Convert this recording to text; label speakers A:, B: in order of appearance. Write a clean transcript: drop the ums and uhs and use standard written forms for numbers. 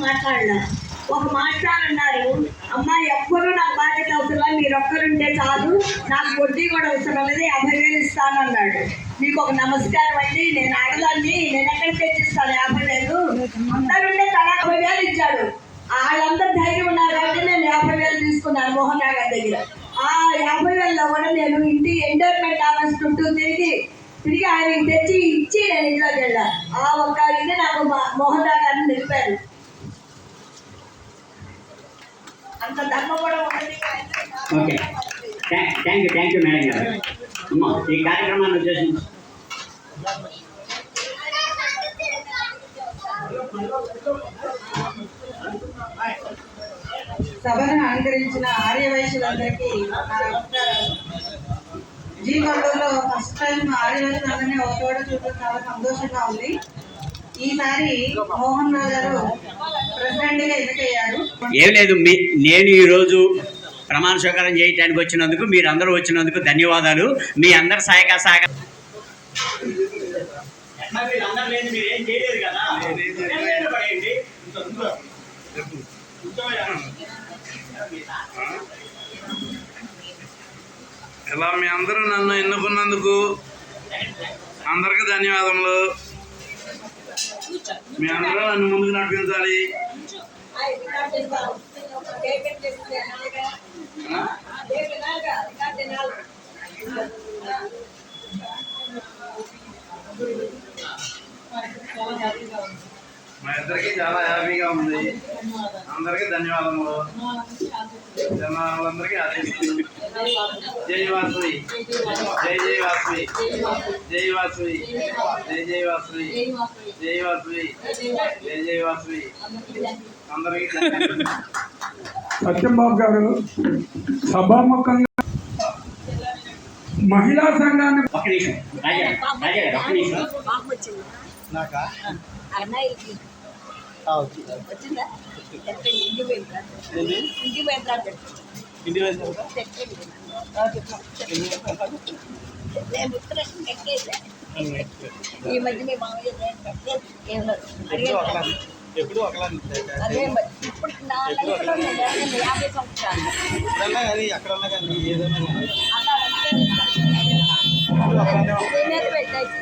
A: మాట్లాడినా ఒక మాట్లాడన్నారు, అమ్మ ఎవ్వరూ నాకు బాధ్యత అవసరం, మీరు ఒక్కరుంటే చాలు, నాకు వడ్డీ కూడా అవసరం లేదు, 50,000 ఇస్తానన్నాడు. మీకు ఒక నమస్కారం అండి, నేను ఆడదాన్ని, నేను ఎక్కడ తెచ్చిస్తాను 50,000? అందరుంటే తలా 50,000 ఇచ్చాడు. వాళ్ళందరూ ధైర్యం ఉన్నారు కాబట్టి నేను 50,000 తీసుకున్నాను మోహన్ రావు గారి దగ్గర. ఆ 50,000లో కూడా నేను ఇంటి ఎండోర్మెంట్ ఆఫీస్ చుట్టూ తిరిగి ఆయనకి తెచ్చి ఇచ్చి నేను ఇంట్లోకి వెళ్ళా. ఆ ఒక్క ఇది నాకు మోహన్ రావు గారిని నిలిపారు. అంత ధర్మం కూడా ఉన్నది.
B: ఓకే, థ్యాంక్ యూ మేడం గారు. అమ్మా, ఈ కార్యక్రమాన్ని ఉద్దేశించి
C: సభను అలంకరించిన ఆర్యవైశ్యులందరికీ నా నమస్కారాలు. జీవితంలో ఫస్ట్ టైం ఆర్యవైశ్యులందరినీ ఒక చోట చూడడం చాలా సంతోషంగా ఉంది. ఈసారి మోహన్ రావు గారు ప్రెసిడెంట్గా ఎన్నికయ్యారు.
B: ఏం లేదు, నేను ఈరోజు ప్రమాణ స్వీకారం చేయడానికి వచ్చినందుకు, మీరందరూ వచ్చినందుకు ధన్యవాదాలు. మీ అందరి సహకారం
D: ఇలా మీ అందరూ నన్ను ఎన్నుకున్నందుకు అందరికీ ధన్యవాదములు. మీ అందరూ నన్ను ముందుకు నడిపించాలి. మా ఇద్దరికి చాలా హ్యాపీగా ఉంది. అందరికీ ధన్యవాదములు. జనాలందరికీ ఆశిస్తుంది. జై వాసవి, జై జై వాసవి, జై వాసవి, జై జై వాసవి, జై వాసవి, జై జై వాసవి. అందరికీ
E: సత్యంబాబు గారు సభాముఖంగా మహిళా సంఘాన్ని
A: ఈ మధ్య మీ మామయ్య
D: ఎప్పుడు ఒకలా
A: అదే ఇప్పుడు 50 సంవత్సరాలు
D: ఎక్కడన్నా కానీ ఏదైనా
A: పెట్టేసి